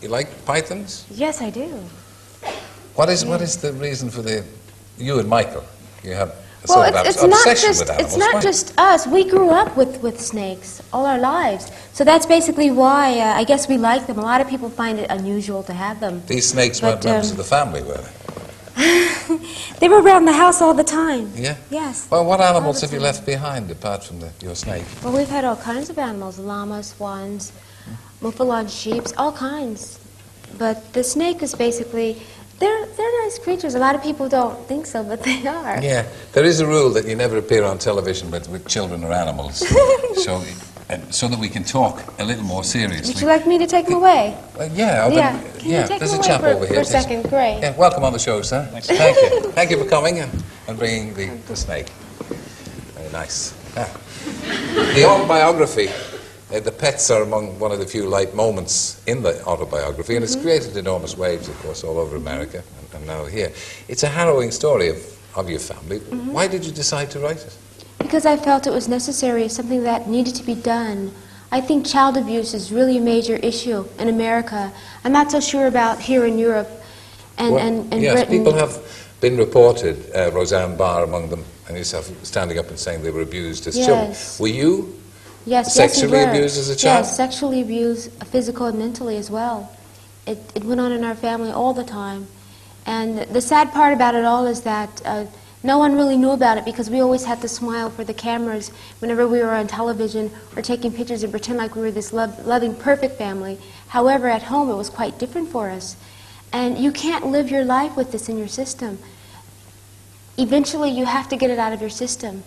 You like pythons? Yes, I do. What is the reason for you and Michael? You have a Well, sort of it's obsession not just with animals. it's not Why? just us. We grew up with snakes all our lives, so that's basically why I guess we like them. A lot of people find it unusual to have them. These snakes weren't members of the family, were they? They were around the house all the time. Yeah? Yes. Well, what animals have you left behind apart from your snake? Well, we've had all kinds of animals: llamas, swans, muffalon sheep, all kinds. But the snake is basically, they're nice creatures. A lot of people don't think so, but they are. Yeah, there is a rule that you never appear on television with children or animals, so that we can talk a little more seriously. Would you like me to take them away? Yeah, Can you take there's them a away chap for, over here. for a second? Great. Yeah, welcome on the show, sir. Thank you. Thank you for coming and bringing the snake. Very nice. Ah. The autobiography, the pets are among one of the few light moments in the autobiography, and it's created enormous waves, of course, all over America and now here. It's a harrowing story of your family. Why did you decide to write it? Because I felt it was necessary, something that needed to be done. I think child abuse is really a major issue in America. I'm not so sure about here in Europe and yes, Britain. people have been reported, Roseanne Barr among them, and yourself standing up and saying they were abused as children. Were you sexually abused as a child? Yes, sexually abused, physical and mentally as well. It went on in our family all the time. And the sad part about it all is that no one really knew about it because we always had to smile for the cameras whenever we were on television or taking pictures and pretend like we were this loving, perfect family. However, at home it was quite different for us. And you can't live your life with this in your system. Eventually you have to get it out of your system.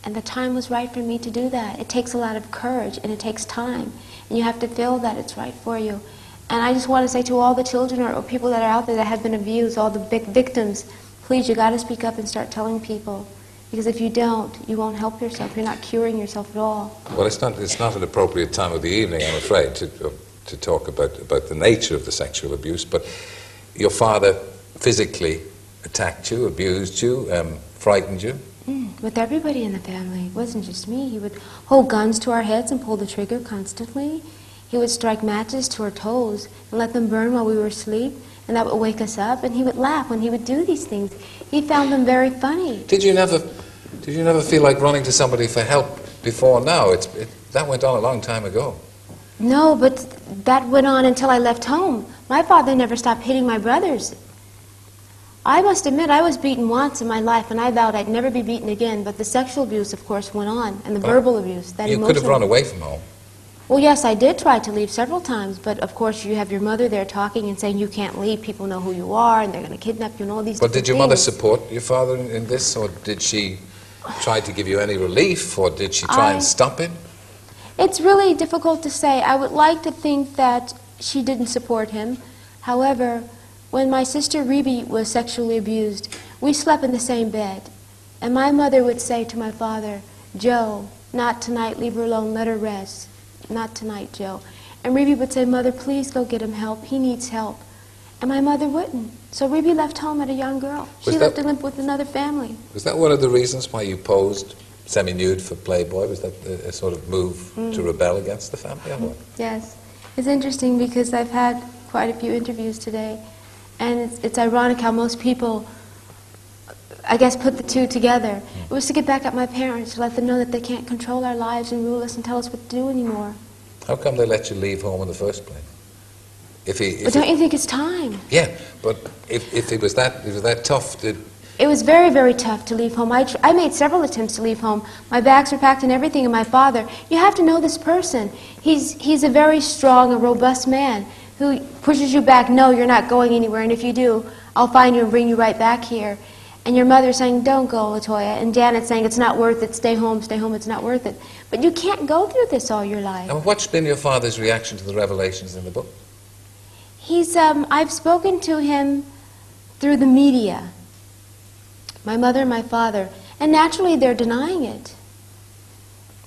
And the time was right for me to do that. It takes a lot of courage and it takes time. And you have to feel that it's right for you. And I just want to say to all the children or people that are out there that have been abused, all the big victims, please, you got to speak up and start telling people. Because if you don't, you won't help yourself. You're not curing yourself at all. Well, it's not an appropriate time of the evening, I'm afraid, to talk about the nature of the sexual abuse. But your father physically attacked you, abused you, frightened you. With everybody in the family. It wasn't just me. He would hold guns to our heads and pull the trigger constantly. He would strike matches to our toes and let them burn while we were asleep, and that would wake us up, and he would laugh when he would do these things. He found them very funny. Did you never feel like running to somebody for help before now? That went on a long time ago. No, but that went on until I left home. My father never stopped hitting my brothers. I must admit, I was beaten once in my life, and I vowed I'd never be beaten again, but the sexual abuse, of course, went on, and the verbal abuse, that emotional. You could have run away from home. Well, yes, I did try to leave several times, but of course you have your mother there talking and saying you can't leave, people know who you are, and they're going to kidnap you and all these But did your things. mother support your father in this, or did she try to give you any relief, or did she try and stop him? It's really difficult to say. I would like to think that she didn't support him. However, when my sister Rebe was sexually abused, we slept in the same bed. And my mother would say to my father, "Joe, not tonight, leave her alone, let her rest. Not tonight, Joe." And Rebe would say, "Mother, please go get him help. He needs help." And my mother wouldn't. So Rebe left home at a young girl. She left to live with another family. Was that one of the reasons why you posed semi-nude for Playboy? Was that a sort of move to rebel against the family, or what? Yes. It's interesting because I've had quite a few interviews today, and it's ironic how most people, I guess, put the two together. It was to get back at my parents, to let them know that they can't control our lives and rule us and tell us what to do anymore. How come they let you leave home in the first place? But don't you think it's time? Yeah, but if it was that tough, It was very, very tough to leave home. I made several attempts to leave home. My bags were packed and everything, and my father, you have to know this person. He's a very strong and robust man who pushes you back. No, you're not going anywhere, and if you do, I'll find you and bring you right back here. And your mother saying, "Don't go, Toya," and Janet saying, "It's not worth it, stay home, it's not worth it." But you can't go through this all your life. And what's been your father's reaction to the revelations in the book? I've spoken to him through the media, my mother and my father, and naturally they're denying it.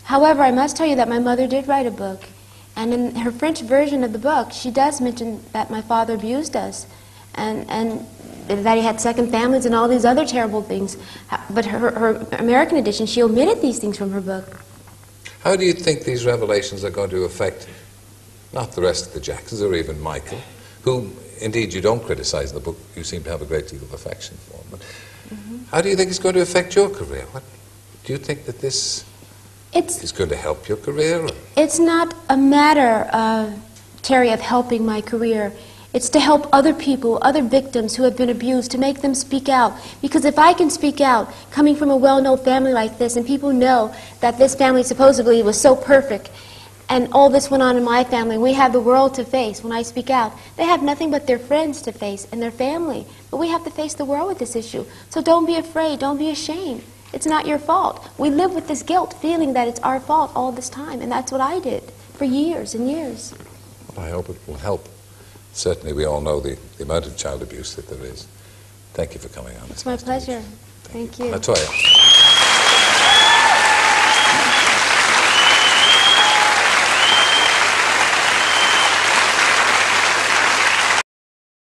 However, I must tell you that my mother did write a book, and in her French version of the book, she does mention that my father abused us, and that he had second families and all these other terrible things. But her American edition, she omitted these things from her book. How do you think these revelations are going to affect not the rest of the Jacksons or even Michael, whom, indeed, you don't criticize in the book, you seem to have a great deal of affection for. But how do you think it's going to affect your career? Do you think that this is going to help your career? Or? It's not a matter, Terry, of helping my career. It's to help other people, other victims who have been abused, to make them speak out. Because if I can speak out, coming from a well-known family like this, and people know that this family supposedly was so perfect, and all this went on in my family, we have the world to face when I speak out. They have nothing but their friends to face and their family. But we have to face the world with this issue. So don't be afraid, don't be ashamed. It's not your fault. We live with this guilt, feeling that it's our fault all this time, and that's what I did for years and years. Well, I hope it will help. Certainly we all know the amount of child abuse that there is. Thank you for coming on. It's my pleasure. Thank you. Toya.